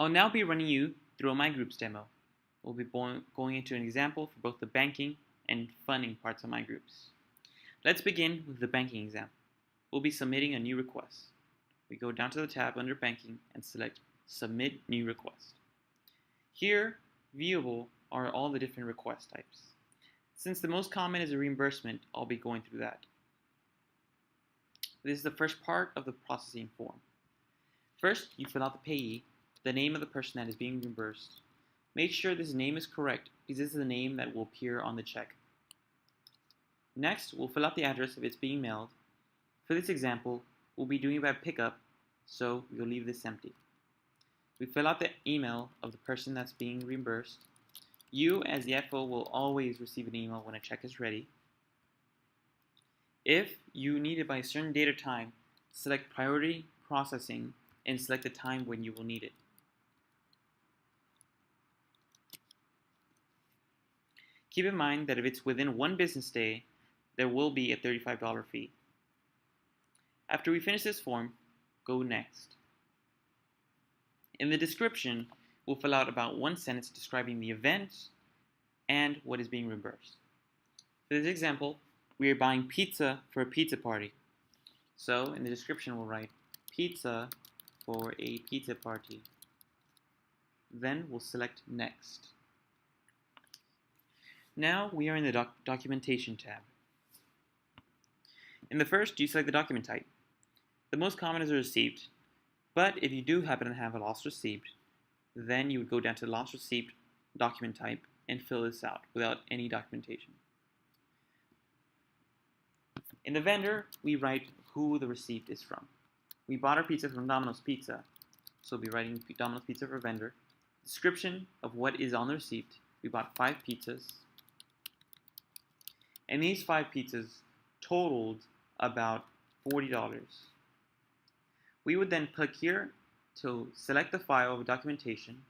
I'll now be running you through a myGroups demo. We'll be going into an example for both the banking and funding parts of myGroups. Let's begin with the banking example. We'll be submitting a new request. We go down to the tab under Banking and select Submit New Request. Here, viewable are all the different request types. Since the most common is a reimbursement, I'll be going through that. This is the first part of the processing form. First, you fill out the payee, the name of the person that is being reimbursed. Make sure this name is correct because this is the name that will appear on the check. Next, we'll fill out the address if it's being mailed. For this example, we'll be doing it by pickup, so we'll leave this empty. We fill out the email of the person that's being reimbursed. You, as the FO, will always receive an email when a check is ready. If you need it by a certain date or time, select Priority Processing and select the time when you will need it. Keep in mind that if it's within 1 business day, there will be a $35 fee. After we finish this form, go Next. In the description, we'll fill out about 1 sentence describing the event and what is being reimbursed. For this example, we are buying pizza for a pizza party. So in the description, we'll write pizza for a pizza party. Then we'll select Next. Now we are in the Documentation tab. In the first, you select the document type. The most common is a receipt, but if you do happen to have a lost receipt, then you would go down to the lost receipt document type and fill this out without any documentation. In the vendor, we write who the receipt is from. We bought our pizza from Domino's Pizza, so we'll be writing Domino's Pizza for vendor. Description of what is on the receipt. We bought 5 pizzas, and these 5 pizzas totaled about $40. We would then click here to select the file of documentation.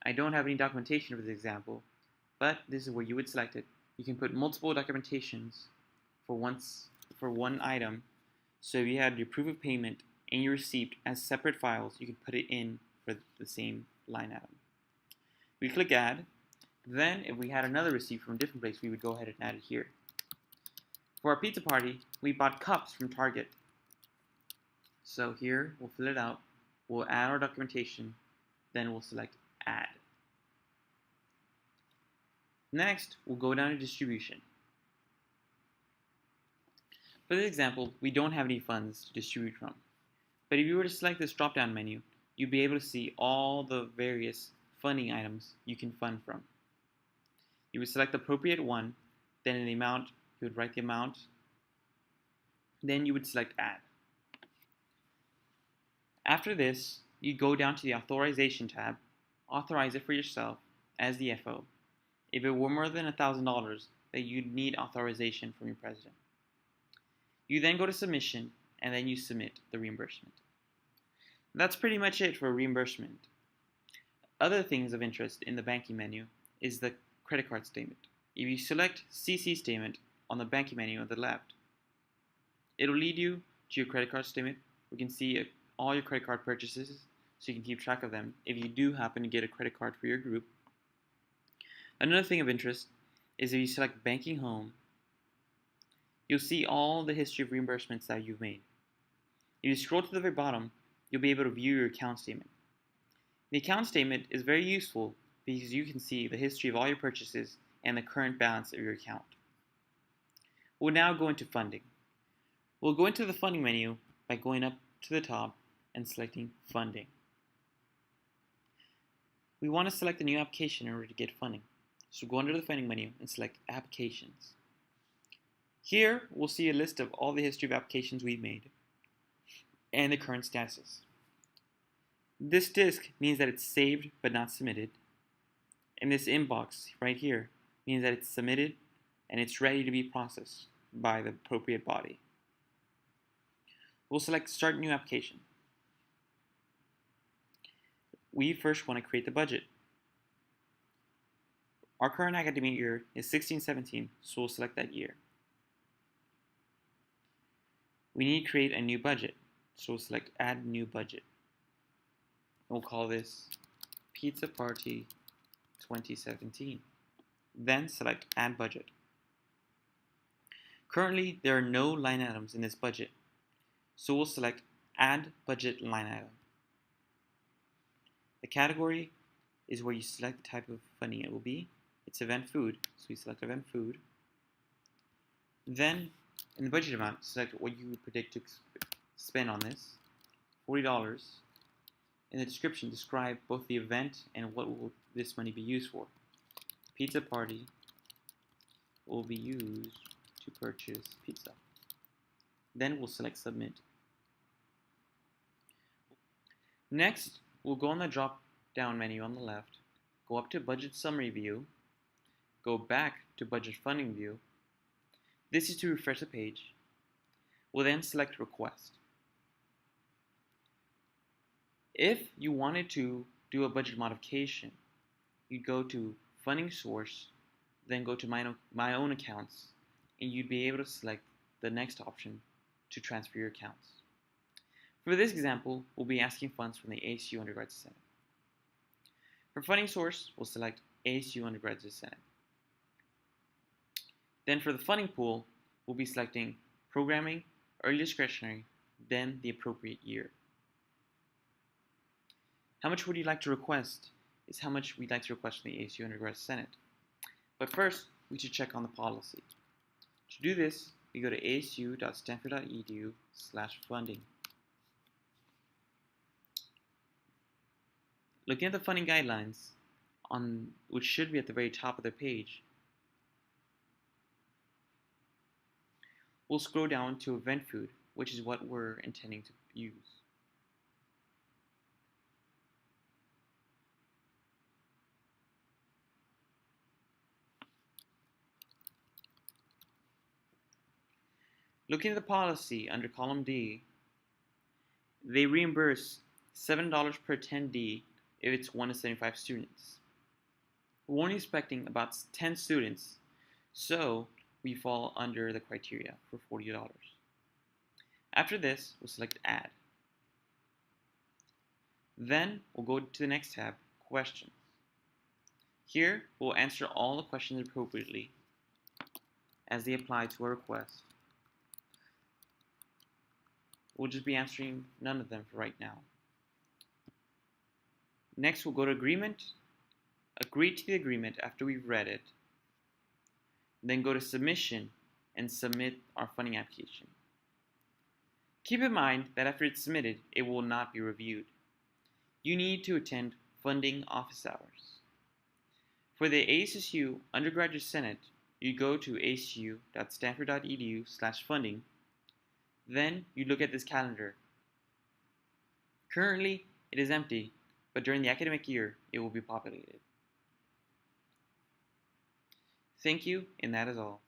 I don't have any documentation for this example, but this is where you would select it. You can put multiple documentations for one item. So if you had your proof of payment and your receipt as separate files, you can put it in for the same line item. We click Add. Then if we had another receipt from a different place, we would go ahead and add it here. For our pizza party, we bought cups from Target. So here, we'll fill it out. We'll add our documentation. Then we'll select Add. Next, we'll go down to Distribution. For this example, we don't have any funds to distribute from. But if you were to select this drop-down menu, you'd be able to see all the various funding items you can fund from. You would select the appropriate one, then in the amount, you would write the amount, then you would select Add. After this, you go down to the Authorization tab, authorize it for yourself as the FO. If it were more than $1,000, then you'd need authorization from your president. You then go to Submission, and then you submit the reimbursement. That's pretty much it for reimbursement. Other things of interest in the banking menu is the credit card statement. If you select CC statement on the banking menu on the left, it'll lead you to your credit card statement. We can see all your credit card purchases, so you can keep track of them if you do happen to get a credit card for your group. Another thing of interest is if you select Banking Home, you'll see all the history of reimbursements that you've made. If you scroll to the very bottom, you'll be able to view your account statement. The account statement is very useful because you can see the history of all your purchases and the current balance of your account. We'll now go into funding. We'll go into the funding menu by going up to the top and selecting Funding. We want to select a new application in order to get funding. So go under the funding menu and select Applications. Here, we'll see a list of all the history of applications we've made and the current statuses. This disk means that it's saved but not submitted. And this inbox right here means that it's submitted and it's ready to be processed by the appropriate body. We'll select Start New Application. We first want to create the budget. Our current academic year is 16-17, so we'll select that year. We need to create a new budget, so we'll select Add New Budget. We'll call this Pizza Party 2017. Then select Add Budget. Currently, there are no line items in this budget, so we'll select Add Budget Line Item. The category is where you select the type of funding it will be. It's event food, so we select event food. Then, in the budget amount, select what you predict to spend on this, $40. In the description, describe both the event and what will this money be used for. Pizza Party will be used to purchase pizza. Then we'll select Submit. Next, we'll go on the drop-down menu on the left, go up to Budget Summary View, go back to Budget Funding View. This is to refresh the page. We'll then select Request. If you wanted to do a budget modification, you'd go to Funding Source, then go to My Own Accounts, and you'd be able to select the next option to transfer your accounts. For this example, we'll be asking funds from the ASU Undergraduate Senate. For Funding Source, we'll select ASU Undergraduate Senate. Then for the funding pool, we'll be selecting Programming, Early Discretionary, then the appropriate year. How much would you like to request is how much we'd like to request from the ASU Undergraduate Senate. But first, we should check on the policy. To do this, we go to asu.stanford.edu/funding. Looking at the funding guidelines, which should be at the very top of the page, we'll scroll down to event food, which is what we're intending to use. Looking at the policy under column D, they reimburse $7 per attendee if it's 1 to 75 students. We're only expecting about 10 students, so we fall under the criteria for $40. After this, we'll select Add. Then we'll go to the next tab, Questions. Here, we'll answer all the questions appropriately as they apply to our request. We'll just be answering none of them for right now. Next, we'll go to Agreement, agree to the agreement after we've read it, then go to Submission and submit our funding application. Keep in mind that after it's submitted, it will not be reviewed. You need to attend funding office hours. For the ASU Undergraduate Senate, you go to asu.stanford.edu/funding. Then you look at this calendar. Currently, it is empty, but during the academic year, it will be populated. Thank you, and that is all.